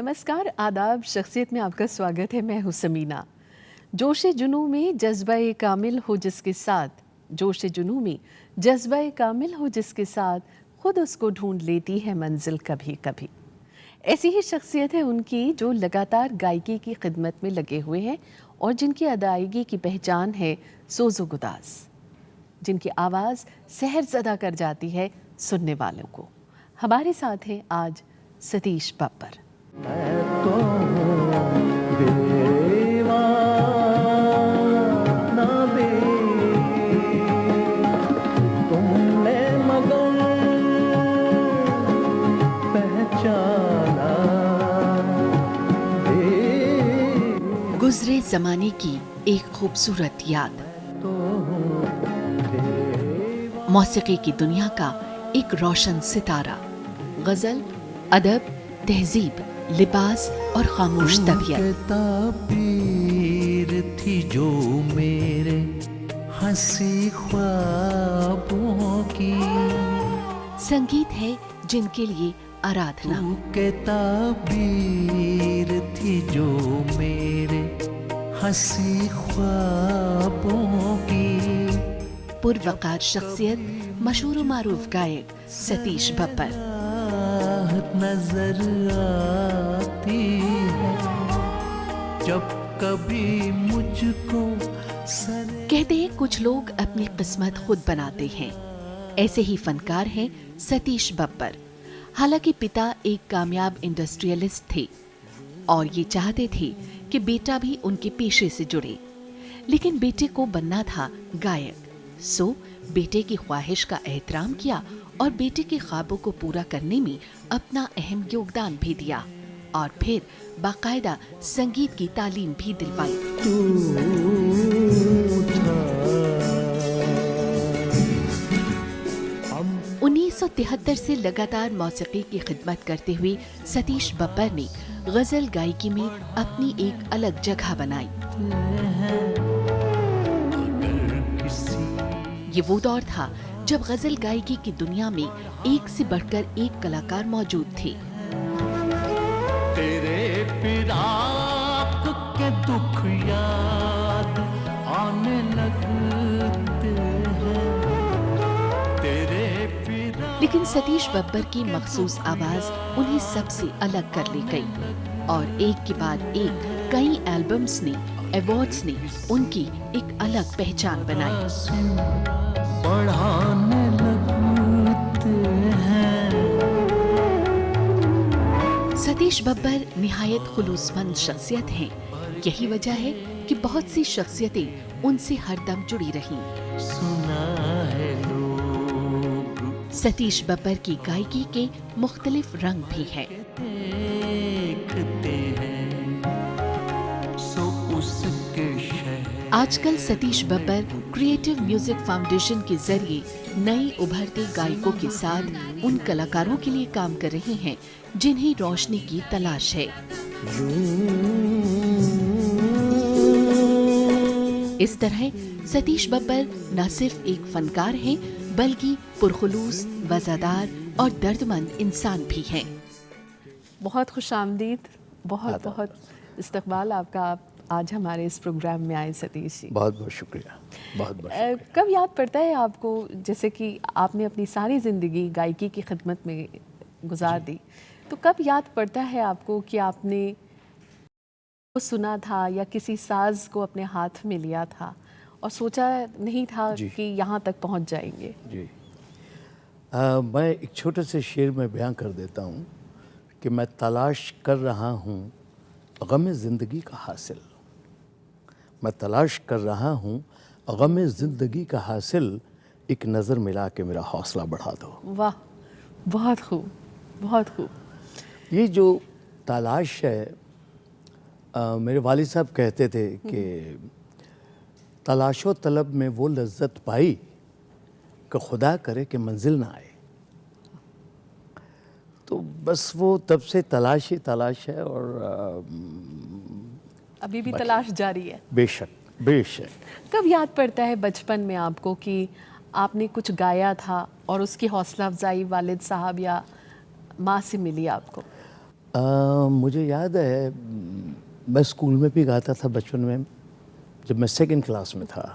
नमस्कार, आदाब। शख्सियत में आपका स्वागत है। मैं हूँ समीना। जोश जुनू में जज्बा कामिल हो जिसके साथ, जोश जुनू में जज्बा कामिल हो जिसके साथ खुद उसको ढूंढ लेती है मंजिल कभी कभी। ऐसी ही शख्सियत है उनकी जो लगातार गायकी की खिदमत में लगे हुए हैं और जिनकी अदायगी की पहचान है सोज़ो गुदास, जिनकी आवाज़ सहरज़दा कर जाती है सुनने वालों को। हमारे साथ हैं आज सतीश बब्बर। गुजरे जमाने की एक खूबसूरत याद, मौसीकी की दुनिया का एक रोशन सितारा, गजल, अदब, तहजीब, लिबास और खामोश तबीयत। ताबीर थी जो मेरे हंसी ख्वाबों की, संगीत है जिनके लिए आराधना। के ताबीर थी जो मेरे हंसी ख्वाबों की। पुरवकार शख्सियत, मशहूर मारूफ गायक सतीश बब्बर। नजर आती है जब कभी मुझको कहते हैं कुछ लोग अपनी किस्मत खुद बनाते हैं। ऐसे ही फनकार हैं सतीश बब्बर। हालांकि पिता एक कामयाब इंडस्ट्रियलिस्ट थे और ये चाहते थे कि बेटा भी उनके पेशे से जुड़े, लेकिन बेटे को बनना था गायक। सो बेटे की ख्वाहिश का एहतराम किया और बेटे के ख्वाबों को पूरा करने में अपना अहम योगदान भी दिया और फिर बाकायदा संगीत की तालीम भी दिलवाई। 1973 से लगातार मौसीकी की खिदमत करते हुए सतीश बब्बर ने गजल गायकी में अपनी एक अलग जगह बनाई। ये वो दौर था जब गजल गायकी की दुनिया में एक से बढ़कर एक कलाकार मौजूद थे। तेरे फिराक के दुख याद आने लगते हैं, तेरे फिराक। लेकिन सतीश बब्बर की मखसूस आवाज उन्हें सबसे अलग कर ले गई और एक के बाद एक कई एल्बम्स ने, अवार्ड्स ने उनकी एक अलग पहचान बनाई। बढ़ाने लगते हैं। सतीश बब्बर निहायत खुलूसमंद शख्सियत हैं। यही वजह है कि बहुत सी शख्सियतें उनसे हरदम जुड़ी रहीं। सुना है लोग सतीश बब्बर की गायकी के मुख्तलिफ रंग भी हैं। देखते हैं सो उसके आजकल Satish Babbar creative music foundation के जरिए नए उभरते गायकों के साथ उन कलाकारों के लिए काम कर रहे हैं जिन्हें रोशनी की तलाश है। इस तरह सतीश बब्बर न सिर्फ एक फनकार हैं बल्कि पुरखुलूस, वफादार और दर्दमंद इंसान भी हैं। बहुत खुशामदीद, बहुत बहुत इस्तकबाल आपका। आप आज हमारे इस प्रोग्राम में आए सतीश जी। बहुत बहुत शुक्रिया, बहुत बहुत शुक्रिया। कब याद पड़ता है आपको, जैसे कि आपने अपनी सारी ज़िंदगी गायकी की खिदमत में गुजार दी, तो कब याद पड़ता है आपको कि आपने वो सुना था या किसी साज को अपने हाथ में लिया था और सोचा नहीं था कि यहाँ तक पहुँच जाएंगे? जी, मैं एक छोटे से शेर में बयां कर देता हूँ कि मैं तलाश कर रहा हूँ गम ज़िंदगी का हासिल। मैं तलाश कर रहा हूँ गम ज़िंदगी का हासिल, एक नज़र मिला के मेरा हौसला बढ़ा दो। वाह, बहुत खूब, बहुत खूब। ये जो तलाश है, मेरे वालिद साहब कहते थे कि तलाशो तलब में वो लज्जत पाई कि खुदा करे कि मंजिल ना आए। तो बस वो तब से तलाश ही तलाश है और अभी भी तलाश जारी है। बेशक बेशक। कब याद पड़ता है बचपन में आपको कि आपने कुछ गाया था और उसकी हौसला अफजाई वालिद साहब या माँ से मिली आपको? मुझे याद है मैं स्कूल में भी गाता था बचपन में। जब मैं सेकंड क्लास में था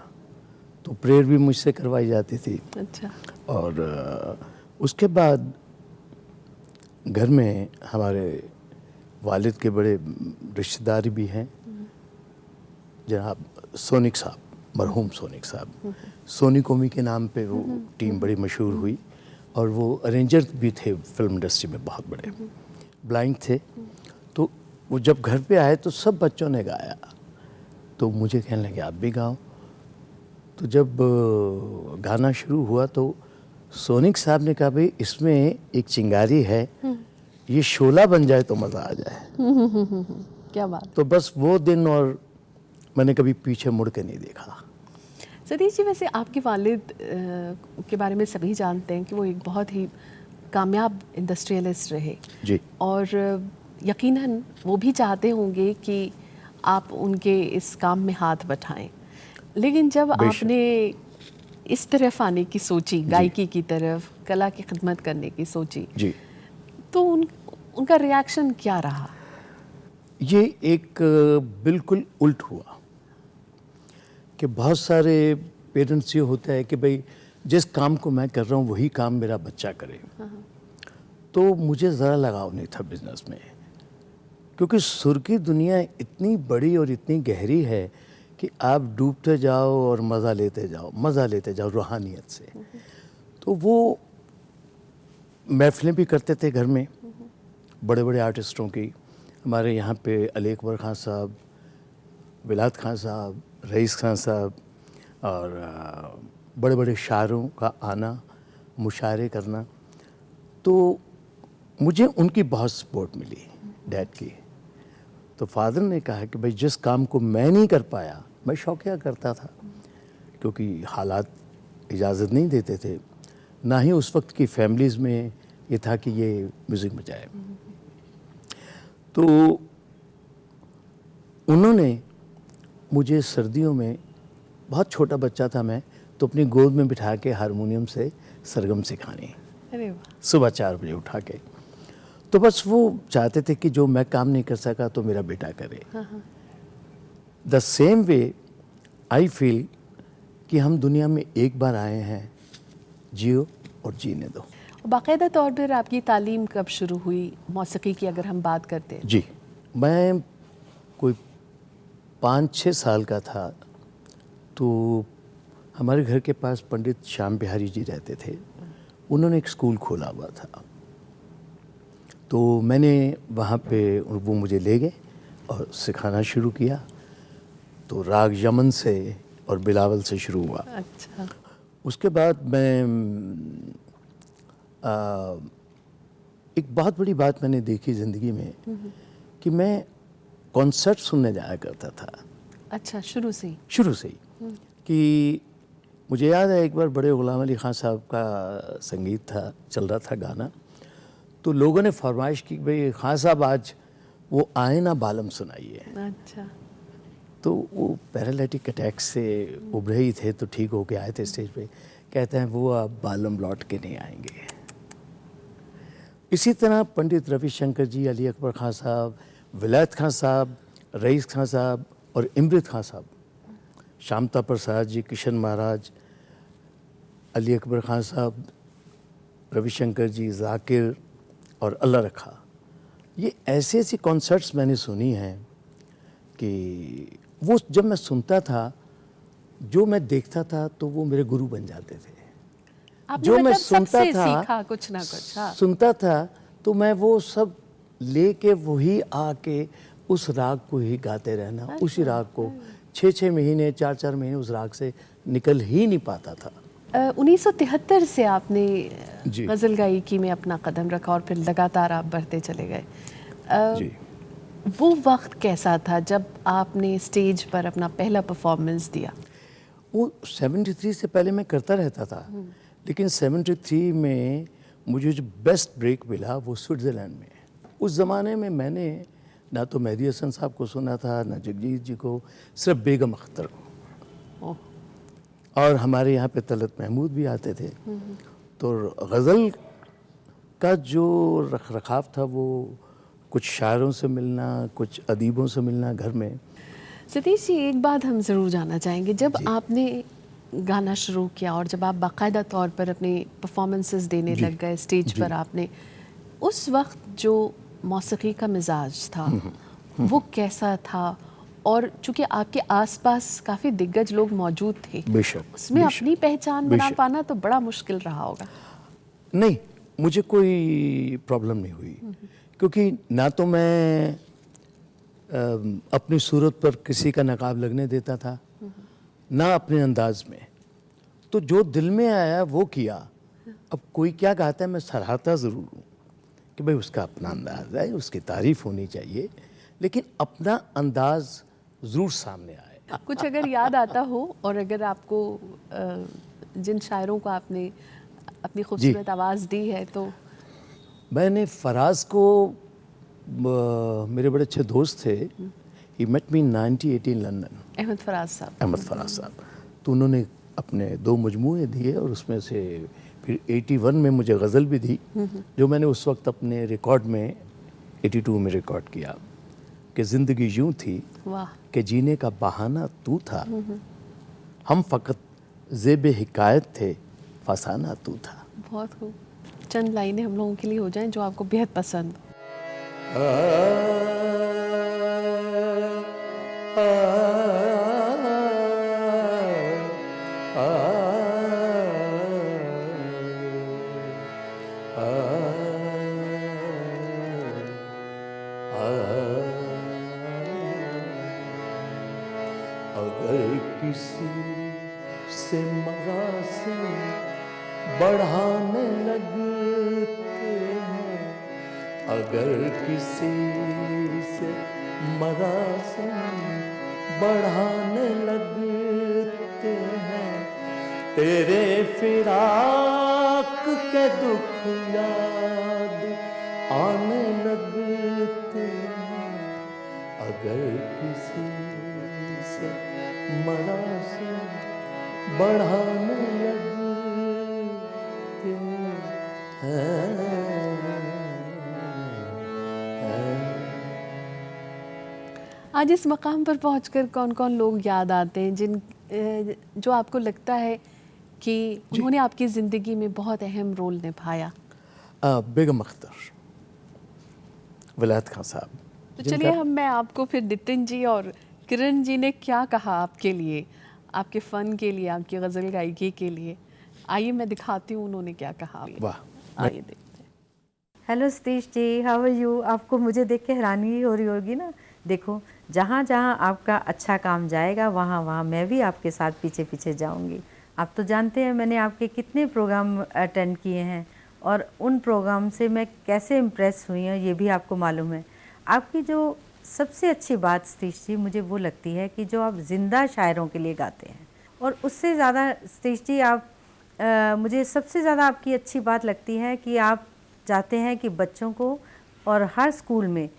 तो प्रेयर भी मुझसे करवाई जाती थी। अच्छा। और उसके बाद घर में हमारे वालिद के बड़े रिश्तेदार भी हैं, जनाब सोनिक साहब, मरहूम सोनिक साहब। सोनी कोमी के नाम पे वो टीम बड़ी मशहूर हुई और वो अरेंजर भी थे फिल्म इंडस्ट्री में, बहुत बड़े ब्लाइंड थे। तो वो जब घर पे आए तो सब बच्चों ने गाया, तो मुझे कहने लगे आप भी गाओ। तो जब गाना शुरू हुआ तो सोनिक साहब ने कहा भाई इसमें एक चिंगारी है, ये शोला बन जाए तो मज़ा आ जाए। क्या बात। तो बस वो दिन और मैंने कभी पीछे मुड़ के नहीं देखा। सतीश जी, वैसे आपके वालिद के बारे में सभी जानते हैं कि वो एक बहुत ही कामयाब इंडस्ट्रियलिस्ट रहे जी। और यकीनन वो भी चाहते होंगे कि आप उनके इस काम में हाथ बटाएं, लेकिन जब आपने इस तरफ आने की सोची, गायकी की तरफ, कला की खिदमत करने की सोची जी, तो उनका रिएक्शन क्या रहा? ये एक बिल्कुल उल्ट हुआ कि बहुत सारे पेरेंट्स ये होता है कि भाई जिस काम को मैं कर रहा हूँ वही काम मेरा बच्चा करे। तो मुझे ज़रा लगाव नहीं था बिजनेस में, क्योंकि सुर की दुनिया इतनी बड़ी और इतनी गहरी है कि आप डूबते जाओ और मज़ा लेते जाओ रूहानियत से। तो वो महफिलें भी करते थे घर में बड़े बड़े आर्टिस्टों की। हमारे यहाँ पे अली अकबर खान साहब, बिलात खान साहब, रईस खान साहब और बड़े बड़े शायरों का आना, मुशायरे करना। तो मुझे उनकी बहुत सपोर्ट मिली, डैड की। तो फादर ने कहा कि भाई जिस काम को मैं नहीं कर पाया, मैं शौकिया करता था क्योंकि हालात इजाज़त नहीं देते थे, ना ही उस वक्त की फैमिलीज़ में ये था कि ये म्यूज़िक बजाए। तो उन्होंने मुझे सर्दियों में, बहुत छोटा बच्चा था मैं, तो अपनी गोद में बिठा के हारमोनियम से सरगम सिखानी, अरे वाह। सुबह 4 बजे उठा के। तो बस वो चाहते थे कि जो मैं काम नहीं कर सका तो मेरा बेटा करे। The same way I feel कि हम दुनिया में एक बार आए हैं, जियो और जीने दो। बाकायदा तौर पर आपकी तालीम कब शुरू हुई मौसीकी की, अगर हम बात करते हैं? जी, मैं कोई 5-6 साल का था तो हमारे घर के पास पंडित श्याम बिहारी जी रहते थे। उन्होंने एक स्कूल खोला हुआ था, तो मैंने वहाँ पे, वो मुझे ले गए और सिखाना शुरू किया। तो राग यमन से और बिलावल से शुरू हुआ। अच्छा। उसके बाद मैं एक बहुत बड़ी बात मैंने देखी ज़िंदगी में कि मैं कॉन्सर्ट सुनने जाया करता था। अच्छा, शुरू से ही? शुरू से ही। कि मुझे याद है एक बार बड़े गुलाम अली खान साहब का संगीत था, चल रहा था गाना, तो लोगों ने फरमाइश की भाई खान साहब आज वो आए ना बालम सुनाइए। अच्छा। तो वो पैरालिटिक अटैक से उभरे ही थे, तो ठीक होके आए थे स्टेज पे। कहते हैं वो अब बालम लौट के नहीं आएंगे। इसी तरह पंडित रविशंकर जी, अली अकबर खान साहब, विलायत खान साहब, रईस खान साहब और इमरत खान साहब, शामता प्रसाद जी, किशन महाराज, अली अकबर खान साहब, रविशंकर जी, जाकिर और अल्लाह रखा, ये ऐसी ऐसी कॉन्सर्ट्स मैंने सुनी हैं कि वो जब मैं सुनता था, जो मैं देखता था, तो वो मेरे गुरु बन जाते थे। आपने जो मैं मतलब सुनता सबसे था, सीखा कुछ ना कुछ। हाँ। सुनता था, तो मैं वो सब लेके वही आके उस राग को ही गाते रहना। उसी राग को 6-6 महीने, 4-4 महीने उस राग से निकल ही नहीं पाता था। 1973 से आपने जी। गज़ल गायकी में अपना कदम रखा और फिर लगातार आप बढ़ते चले गए। जी, वो वक्त कैसा था जब आपने स्टेज पर अपना पहला परफॉर्मेंस दिया? वो 73 से पहले मैं करता रहता था, लेकिन 73 में मुझे जो बेस्ट ब्रेक मिला वो स्विट्ज़रलैंड में। उस ज़माने में मैंने ना तो मेहदी हसन साहब को सुना था, ना जगजीत जी को, सिर्फ बेगम अख्तर को। ओह। और हमारे यहाँ पे तलत महमूद भी आते थे। तो गज़ल का जो रख रखाव था वो कुछ शायरों से मिलना, कुछ अदीबों से मिलना घर में। सतीश जी, एक बात हम ज़रूर जानना चाहेंगे, जब आपने गाना शुरू किया और जब आप बाकायदा तौर पर अपने परफॉर्मेंसेस देने जी, लग गए स्टेज जी। पर, आपने उस वक्त जो मौसीकी का मिजाज था वो कैसा था? और चूंकि आपके आसपास काफ़ी दिग्गज लोग मौजूद थे, बेशक, उसमें बेशक, अपनी पहचान बना बेशक। पाना तो बड़ा मुश्किल रहा होगा। नहीं, मुझे कोई प्रॉब्लम नहीं हुई, क्योंकि ना तो मैं अपनी सूरत पर किसी का नकाब लगने देता था, ना अपने अंदाज में। तो जो दिल में आया वो किया। अब कोई क्या गाता है मैं सराहता ज़रूर हूँ कि भाई उसका अपना अंदाज है, उसकी तारीफ होनी चाहिए, लेकिन अपना अंदाज ज़रूर सामने आए। कुछ अगर याद आता हो, और अगर आपको जिन शायरों को आपने अपनी खूबसूरत आवाज़ दी है, तो मैंने फराज को, मेरे बड़े अच्छे दोस्त थे, he met me in 1980 in London, Ahmad Faraz साहब। अहमद फराज साहब। तो उन्होंने अपने 2 मजमूए दिए और उसमें से फिर 81 में मुझे गज़ल भी दी, जो मैंने उस वक्त अपने रिकॉर्ड में 82 में रिकॉर्ड किया कि ज़िंदगी यूँ थी वाह, कि जीने का बहाना तू था, हम फ़कत ज़ेब हिकायत थे, फसाना तू था। बहुत खूब। चंद लाइनें हम लोगों के लिए हो जाएं जो आपको बेहद पसंद हो। अगर किसी से मरासी बढ़ाने लगते हैं, अगर किसी से मरासी बढ़ाने लगते हैं, तेरे फिराक के दुख याद आने लगते हैं, अगर किसी से मरासी बढ़ाने लगते हैं। आज इस मकाम पर पहुंचकर कौन कौन लोग याद आते हैं जो आपको लगता है कि उन्होंने आपकी ज़िंदगी में बहुत अहम रोल निभाया? बेगम अख्तर, वलायत खान साहब। तो चलिए, मैं आपको फिर नितिन जी और किरण जी ने क्या कहा आपके लिए, आपके फ़न के लिए, आपकी गज़ल गायकी के लिए, आइए मैं दिखाती हूँ उन्होंने क्या कहा। वाह, आइए देखते हैं। Hello Satish ji, how are you? आपको मुझे देख के हैरानी हो रही होगी ना। देखो, जहाँ जहाँ आपका अच्छा काम जाएगा वहाँ वहाँ मैं भी आपके साथ पीछे पीछे जाऊँगी। आप तो जानते हैं मैंने आपके कितने प्रोग्राम अटेंड किए हैं और उन प्रोग्राम से मैं कैसे इम्प्रेस हुई हूँ ये भी आपको मालूम है। आपकी जो सबसे अच्छी बात सतीश जी मुझे वो लगती है कि जो आप ज़िंदा शायरों के लिए गाते हैं, और उससे ज़्यादा सतीश जी आप मुझे सबसे ज़्यादा आपकी अच्छी बात लगती है कि आप चाहते हैं कि बच्चों को और हर स्कूल में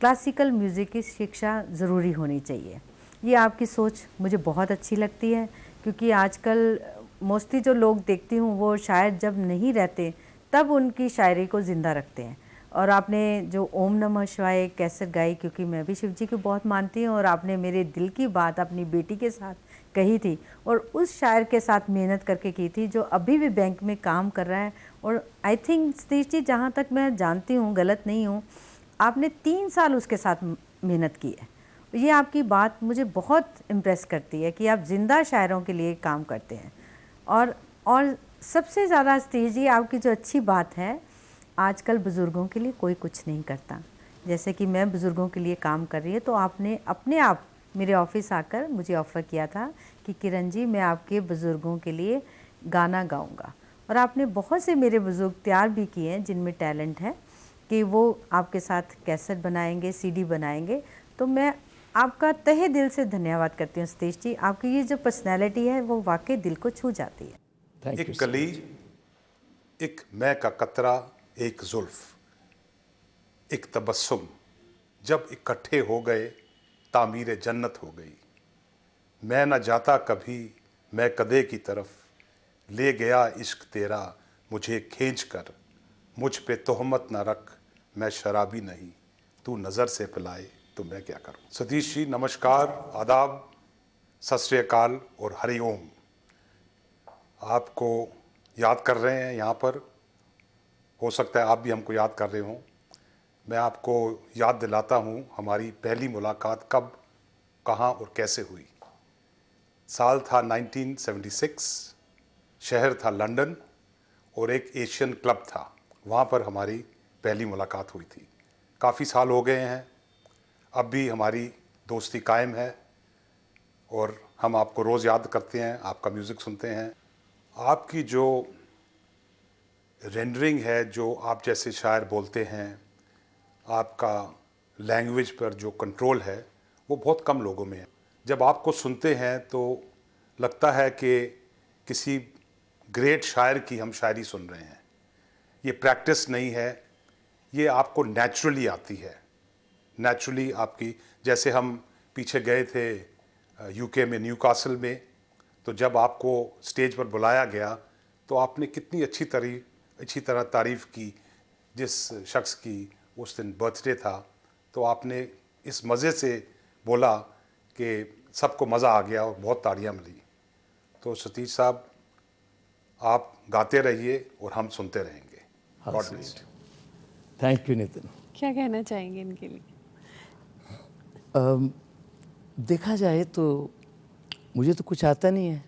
क्लासिकल म्यूज़िक की शिक्षा ज़रूरी होनी चाहिए। ये आपकी सोच मुझे बहुत अच्छी लगती है, क्योंकि आजकल मोस्टली जो लोग देखती हूँ वो शायद जब नहीं रहते तब उनकी शायरी को ज़िंदा रखते हैं। और आपने जो ओम नमः शिवाय कैसेट गाई, क्योंकि मैं भी शिव जी को बहुत मानती हूँ, और आपने मेरे दिल की बात अपनी बेटी के साथ कही थी और उस शायर के साथ मेहनत करके की थी जो अभी भी बैंक में काम कर रहा है। और आई थिंक सतीश जी, जहाँ तक मैं जानती हूँ, गलत नहीं हूँ, आपने 3 साल उसके साथ मेहनत की है। ये आपकी बात मुझे बहुत इम्प्रेस करती है कि आप ज़िंदा शायरों के लिए काम करते हैं। और सबसे ज़्यादा सतीश जी आपकी जो अच्छी बात है, आजकल बुज़ुर्गों के लिए कोई कुछ नहीं करता। जैसे कि मैं बुज़ुर्गों के लिए काम कर रही है, तो आपने अपने आप मेरे ऑफिस आकर मुझे ऑफ़र किया था कि किरण जी मैं आपके बुज़ुर्गों के लिए गाना गाऊंगा। और आपने बहुत से मेरे बुज़ुर्ग तैयार भी किए हैं जिनमें टैलेंट है कि वो आपके साथ कैसेट बनाएंगे, सीडी बनाएंगे। तो मैं आपका तहे दिल से धन्यवाद करती हूँ सतीश जी। आपकी ये जो पर्सनैलिटी है वो वाकई दिल को छू जाती है। Thank you. एक कली, एक मैं का कतरा, एक जुल्फ, एक तबस्सुम, जब इकट्ठे हो गए तामीर जन्नत हो गई। मैं न जाता कभी मैं कदे की तरफ, ले गया इश्क तेरा मुझे खींच कर। मुझ पे तोहमत न रख, मैं शराबी नहीं, तू नज़र से पिलाए तो मैं क्या करूं। सतीश जी नमस्कार, आदाब, सत श्री अकाल और हरिओम। आपको याद कर रहे हैं यहाँ पर, हो सकता है आप भी हमको याद कर रहे हों। मैं आपको याद दिलाता हूँ हमारी पहली मुलाकात कब, कहाँ और कैसे हुई। साल था 1976, शहर था लंदन और एक एशियन क्लब था, वहाँ पर हमारी पहली मुलाकात हुई थी। काफ़ी साल हो गए हैं, अब भी हमारी दोस्ती कायम है और हम आपको रोज़ याद करते हैं, आपका म्यूज़िक सुनते हैं। आपकी जो रेंडरिंग है, जो आप जैसे शायर बोलते हैं, आपका लैंग्वेज पर जो कंट्रोल है वो बहुत कम लोगों में है। जब आपको सुनते हैं तो लगता है कि किसी ग्रेट शायर की हम शायरी सुन रहे हैं। ये प्रैक्टिस नहीं है, ये आपको नेचुरली आती है। नेचुरली आपकी, जैसे हम पीछे गए थे यूके में न्यूकासल में, तो जब आपको स्टेज पर बुलाया गया तो आपने कितनी अच्छी तरह तारीफ़ की। जिस शख्स की उस दिन बर्थडे था तो आपने इस मज़े से बोला कि सबको मज़ा आ गया और बहुत तालियां मिली। तो सतीश साहब आप गाते रहिए और हम सुनते रहेंगे। God bless you. Thank you Nitin. क्या कहना चाहेंगे इनके लिए? देखा जाए तो मुझे तो कुछ आता नहीं है।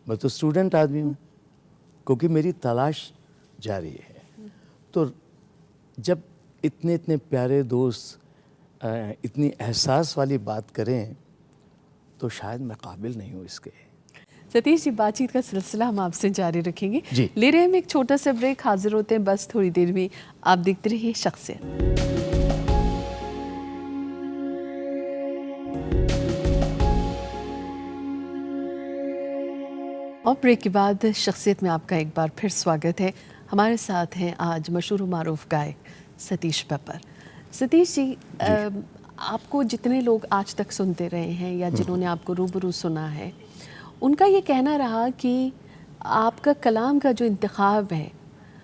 मैं तो स्टूडेंट आदमी हूँ, क्योंकि मेरी तलाश जारी है। तो जब इतने इतने प्यारे दोस्त इतनी एहसास वाली बात करें तो शायद मैं काबिल नहीं हूँ इसके। सतीश जी, बातचीत का सिलसिला हम आपसे जारी रखेंगे। जी। ले रहे हैं हम एक छोटा सा ब्रेक, हाजिर होते हैं बस थोड़ी देर में। आप देखते रहिए शख्सियत। और ब्रेक के बाद शख्सियत में आपका एक बार फिर स्वागत है। हमारे साथ हैं आज मशहूर मारूफ गायक सतीश पेपर। सतीश जी, आपको जितने लोग आज तक सुनते रहे हैं या जिन्होंने आपको रूबरू सुना है, उनका ये कहना रहा कि आपका कलाम का जो इंतखाब है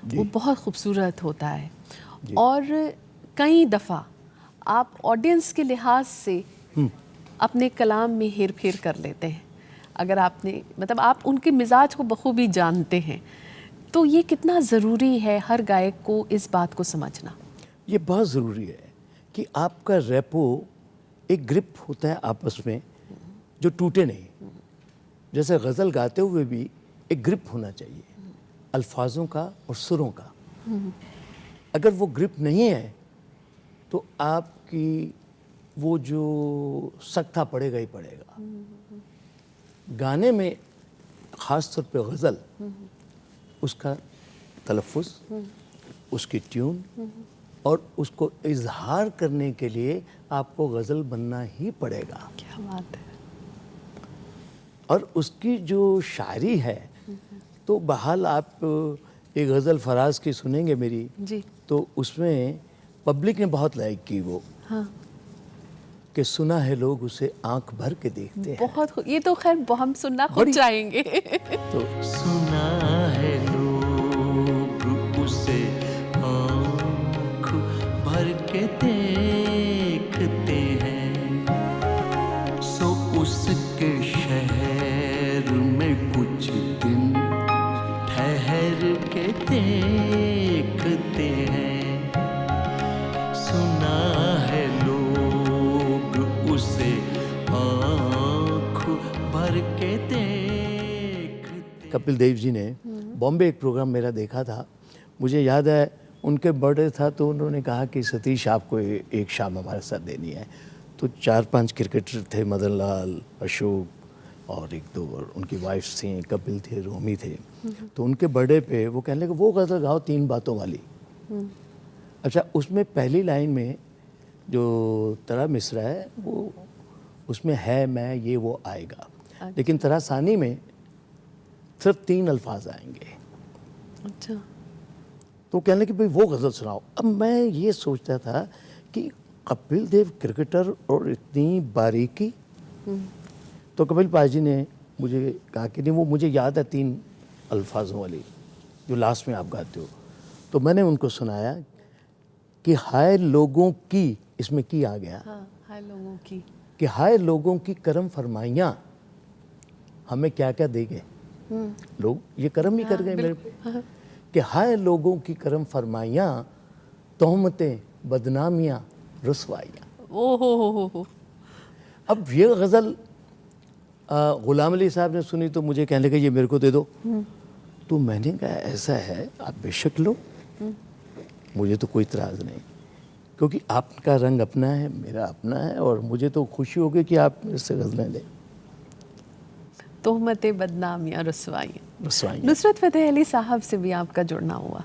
वो बहुत खूबसूरत होता है और कई दफ़ा आप ऑडियंस के लिहाज से अपने कलाम में हेर फेर कर लेते हैं। अगर आपने मतलब आप उनके मिजाज को बखूबी जानते हैं, तो ये कितना ज़रूरी है हर गायक को इस बात को समझना? ये बहुत ज़रूरी है कि आपका रेपो एक ग्रिप होता है आपस में जो टूटे नहीं। जैसे गज़ल गाते हुए भी एक ग्रिप होना चाहिए अल्फाजों का और सुरों का। अगर वो ग्रिप नहीं है तो आपकी वो जो सख्ता पड़ेगा ही पड़ेगा। गाने में ख़ास तौर पे गज़ल, उसका तलफ़ुज़, उसकी ट्यून और उसको इजहार करने के लिए आपको गज़ल बनना ही पड़ेगा। क्या बात है। और उसकी जो शायरी है, तो बहाल आप एक गज़ल फराज की सुनेंगे मेरी जी। तो उसमें पब्लिक ने बहुत लाइक की वो, हाँ, कि सुना है लोग उसे आंख भर के देखते हैं। बहुत ये तो खैर हम सुनना खुद चाहेंगे। तो सुना है लोग उसे आँख भर के देखते हैं, सो उसके शहर में कुछ दिन ठहर के देखते हैं। सुना है लोग उसे आँख भर के देखते। कपिल देव जी ने बॉम्बे एक प्रोग्राम मेरा देखा था, मुझे याद है उनके बर्थडे था, तो उन्होंने कहा कि सतीश आपको एक शाम हमारे साथ देनी है। तो 4-5 क्रिकेटर थे, मदन लाल, अशोक और एक दो और उनकी वाइफ्स थी, कपिल थे, रोमी थे। तो उनके बर्थडे पे वो कहने लगे वो गज़ल गाओ 3 बातों वाली। अच्छा, उसमें पहली लाइन में जो तरा मिसरा है वो उसमें है मैं ये वो आएगा, लेकिन तरासानी में सिर्फ 3 अल्फाज आएंगे। अच्छा। तो कहने लगे भाई वो गज़ल सुनाओ। अब मैं ये सोचता था कि कपिल देव क्रिकेटर और इतनी बारीकी। तो कपिल पाजी ने मुझे कहा कि नहीं, वो मुझे याद है 3 अल्फाजों वाली जो लास्ट में आप गाते हो। तो मैंने उनको सुनाया कि हाय लोगों की, इसमें की आ गया, हाँ, हाय लोगों की। कि हाय लोगों की करम फरमाइयाँ हमें क्या क्या दे गए। लोग ये करम ही कर गए मेरे पे, कि हाय लोगों की करम फरमाइयाँ, तोहमतें, बदनामियाँ, रुसवाइयाँ। ओ हो। अब ये गज़ल गुलाम अली साहब ने सुनी तो मुझे कहने लगे ये मेरे को दे दो। तो मैंने कहा ऐसा है, आप बेशक लो, मुझे तो कोई इतराज़ नहीं, क्योंकि आपका रंग अपना है, मेरा अपना है, और मुझे तो खुशी होगी कि आप मेरे से गज़लें लें। तोहमतें, बदनामियाँ, रुसवाइयाँ। रुसवाइयाँ। नुसरत फतेह अली साहब से भी आपका जुड़ना हुआ।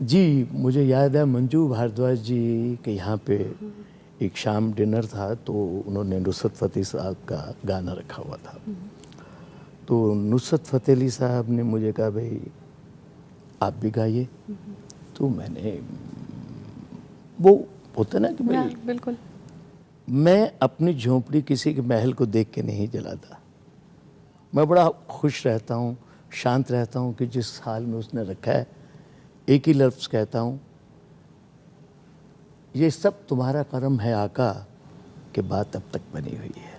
जी, मुझे याद है मंजू भारद्वाज जी के यहाँ पे एक शाम डिनर था, तो उन्होंने नुसरत फ़तेह साहब का गाना रखा हुआ था। तो नुसरत फ़तेह अली साहब ने मुझे कहा भाई आप भी गाइए। तो मैंने, वो होता ना कि हाँ, भाई बिल्कुल। मैं अपनी झोंपड़ी किसी के महल को देख के नहीं जलाता। मैं बड़ा खुश रहता हूँ, शांत रहता हूँ कि जिस हाल में उसने रखा है, एक ही लफ्ज़ कहता हूँ, ये सब तुम्हारा करम है आका, कि बात अब तक बनी हुई है।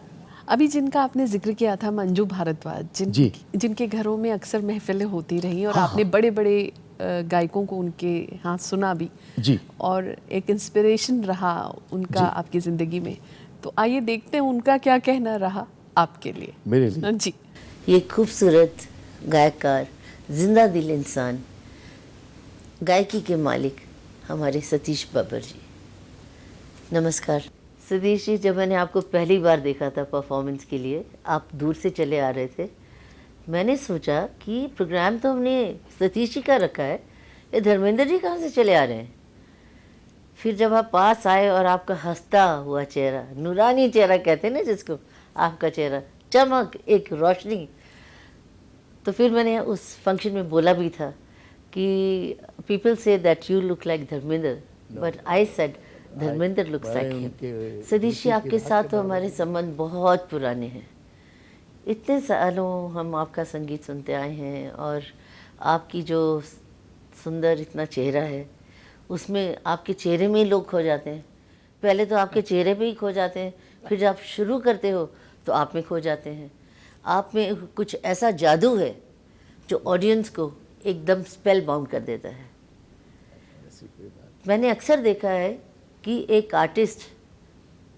अभी जिनका आपने जिक्र किया था, मंजू भारद्वाज, जी। जिनके घरों में अक्सर महफिलें होती रहीं और हाँ, आपने बड़े बड़े गायकों को उनके हाथ सुना भी, जी। और एक इंस्पिरेशन रहा उनका जी। आपकी ज़िंदगी में। तो आइए देखते हैं उनका क्या कहना रहा आपके लिए। मेरे लिए जी। ये खूबसूरत गायकार, जिंदा दिल इंसान, गायकी के मालिक हमारे सतीश बब्बर जी। नमस्कार सतीश जी, जब मैंने आपको पहली बार देखा था परफॉर्मेंस के लिए, आप दूर से चले आ रहे थे, मैंने सोचा कि प्रोग्राम तो हमने सतीश जी का रखा है, ये धर्मेंद्र जी कहाँ से चले आ रहे हैं। फिर जब आप पास आए और आपका हंसता हुआ चेहरा, नूरानी चेहरा कहते हैं ना जिसको, आपका चेहरा, चमक, एक रोशनी, तो फिर मैंने उस फंक्शन में बोला भी था कि पीपल से that you look like Dharmendra, but I said Dharmendra looks like him. Satish ji, आपके साथ तो हमारे संबंध बहुत पुराने हैं। इतने सालों हम आपका संगीत सुनते आए हैं, और आपकी जो सुंदर इतना चेहरा है, उसमें आपके चेहरे में ही लोग खो जाते हैं। पहले तो आपके चेहरे पे ही खो जाते हैं, फिर जब आप शुरू करते हो तो आप में खो जाते हैं। आप में कुछ ऐसा जादू है जो ऑडियंस को एकदम स्पेल बाउंड कर देता है। मैंने अक्सर देखा है कि एक आर्टिस्ट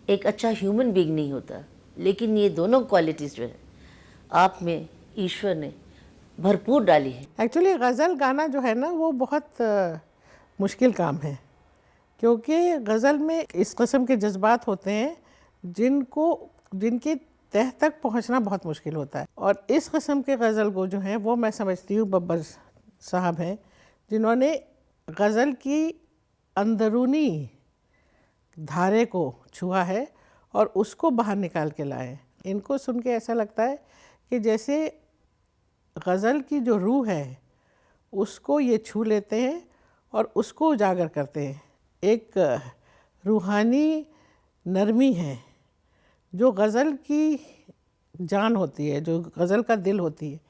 एक अच्छा ह्यूमन बीइंग नहीं होता, लेकिन ये दोनों क्वालिटीज़ जो है आप में ईश्वर ने भरपूर डाली है। एक्चुअली गज़ल गाना जो है ना, वो बहुत मुश्किल काम है, क्योंकि गज़ल में इस किस्म के जज्बात होते हैं जिनके तह तक पहुंचना बहुत मुश्किल होता है। और इस किस्म के गज़ल को जो है वो मैं समझती हूँ बब्बर साहब हैं, जिन्होंने गज़ल की अंदरूनी धारे को छुआ है और उसको बाहर निकाल के लाए। इनको सुन के ऐसा लगता है कि जैसे गज़ल की जो रूह है उसको ये छू लेते हैं और उसको उजागर करते हैं। एक रूहानी नरमी है जो गज़ल की जान होती है, जो गज़ल का दिल होती है,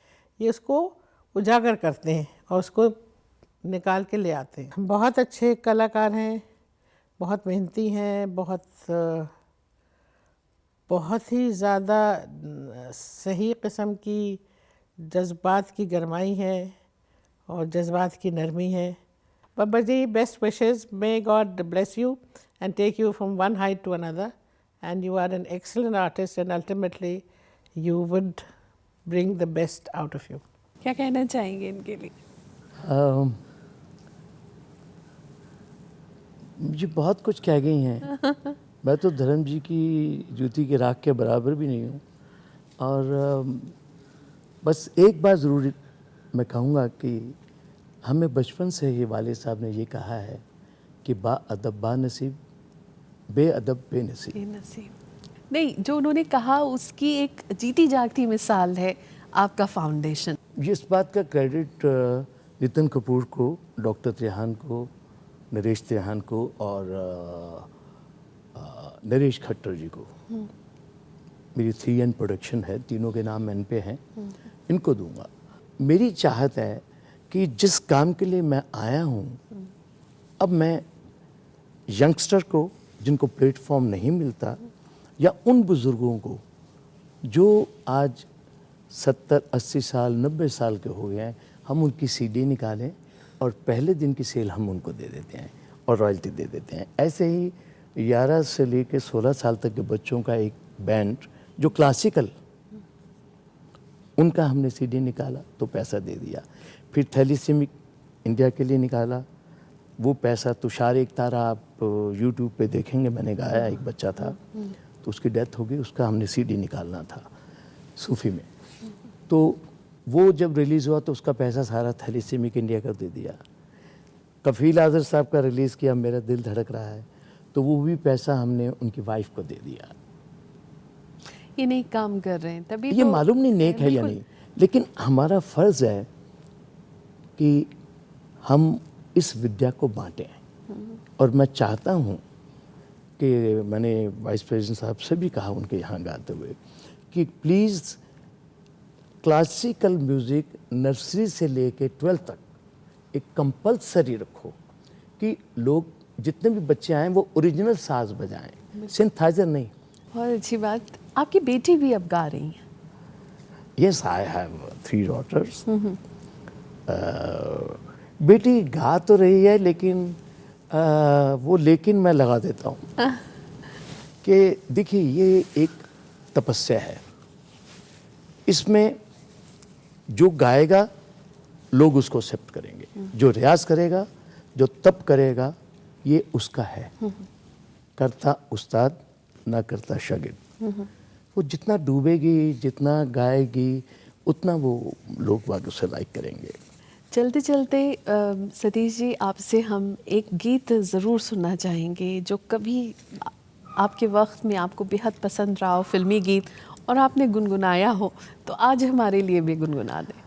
ये उसको उजागर करते हैं और उसको निकाल के ले आते हैं। बहुत अच्छे कलाकार हैं, बहुत मेहनती हैं, बहुत ही ज़्यादा सही किस्म की जज्बात की गरमाई है और जज्बात की नरमी है। Babbar ji, best wishes, may God bless you and take you from one height to another, and you are an excellent artist, and ultimately you would bring the best out of you. क्या कहना चाहेंगे इनके लिए? मुझे बहुत कुछ कह गई हैं। मैं तो धर्म जी की जूती की राख के बराबर भी नहीं हूँ। और बस एक बात ज़रूर मैं कहूँगा कि हमें बचपन से ही वालिद साहब ने ये कहा है कि बाअदब बानसीब, बेअदब बेनसीब। बेनसीब नहीं, जो उन्होंने कहा उसकी एक जीती जागती मिसाल है आपका फाउंडेशन। इस बात का क्रेडिट नितिन कपूर को, डॉक्टर त्रेहान को, नरेश त्रेहान को और नरेश खट्टर जी को, मेरी 3N प्रोडक्शन है, तीनों के नाम एन पे हैं, इनको दूंगा। मेरी चाहत है कि जिस काम के लिए मैं आया हूँ, अब मैं यंगस्टर को जिनको प्लेटफॉर्म नहीं मिलता, या उन बुज़ुर्गों को जो आज 70-80 साल 90 साल के हो गए हैं, हम उनकी सीडी निकालें और पहले दिन की सेल हम उनको दे देते हैं और रॉयल्टी दे देते हैं। ऐसे ही 11 से लेकर 16 साल तक के बच्चों का एक बैंड जो क्लासिकल, उनका हमने सीडी निकाला तो पैसा दे दिया। फिर थैलीसीमिक इंडिया के लिए निकाला, वो पैसा तुषार एक तारा आप यूट्यूब पे देखेंगे, मैंने गाया, एक बच्चा था तो उसकी डेथ हो गई, उसका हमने सीडी निकालना था सूफी में, तो वो जब रिलीज़ हुआ तो उसका पैसा सारा थैलीसीमिक इंडिया का दे दिया। कफील आज़र साहब का रिलीज़ किया मेरा दिल धड़क रहा है, तो वो भी पैसा हमने उनकी वाइफ को दे दिया। ये नेक काम कर रहे हैं तभी ये तो मालूम नहीं नेक है या बिल्कुल। नहीं, लेकिन हमारा फ़र्ज़ है कि हम इस विद्या को बांटें। और मैं चाहता हूँ कि मैंने वाइस प्रेसिडेंट साहब से भी कहा उनके यहाँ गाते हुए कि प्लीज़ क्लासिकल म्यूज़िक नर्सरी से लेके 12th तक एक कंपलसरी रखो कि लोग जितने भी बच्चे आएँ वो ओरिजिनल साज बजाएं, सिंथाइजर नहीं। बहुत अच्छी बात। आपकी बेटी भी अब गा रही हैं। Yes, I have 3 daughters. बेटी गा तो रही है, लेकिन वो लेकिन मैं लगा देता हूँ कि देखिए ये एक तपस्या है, इसमें जो गाएगा लोग उसको एक्सेप्ट करेंगे, जो रियाज करेगा, जो तप करेगा, ये उसका है। करता उस्ताद ना करता शागिर्द। वो जितना डूबेगी, जितना गाएगी, उतना वो लोग वाग उसे लाइक करेंगे। चलते चलते सतीश जी, आपसे हम एक गीत ज़रूर सुनना चाहेंगे जो कभी आपके वक्त में आपको बेहद पसंद रहा हो, फिल्मी गीत, और आपने गुनगुनाया हो, तो आज हमारे लिए भी गुनगुना दें।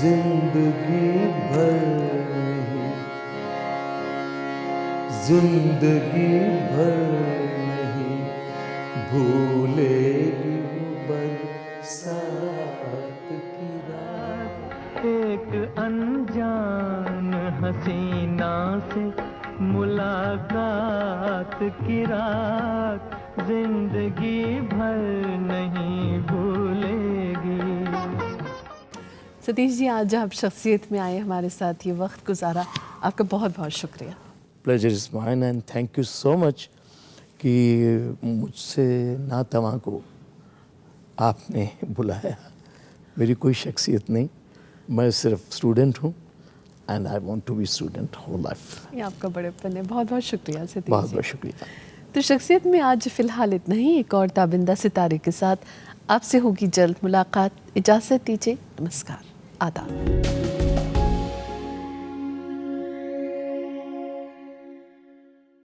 जिंदगी भर नहीं, जिंदगी भर नहीं भूलेगी वो बरसात की रात। एक अनजान हसीना से मुलाकात की रात जिंदगी भर नहीं भूलेगी। सतीश जी, आज आप शख्सियत में आए, हमारे साथ ये वक्त गुजारा, आपका बहुत बहुत शुक्रिया। Pleasure is mine and thank you so much कि मुझसे नातवा को आपने बुलाया। मेरी कोई शख्सियत नहीं, मैं सिर्फ स्टूडेंट हूँ and I want to be student whole life. ये आपका बड़ेपन है। बहुत बहुत शुक्रिया सतीश बहुत जी। बहुत शुक्रिया। तो शख्सियत में आज फ़िलहाल इतना ही। एक और ताबिंदा सितारे के साथ आपसे होगी जल्द मुलाकात। इजाज़त दीजिए, नमस्कार, आदाब।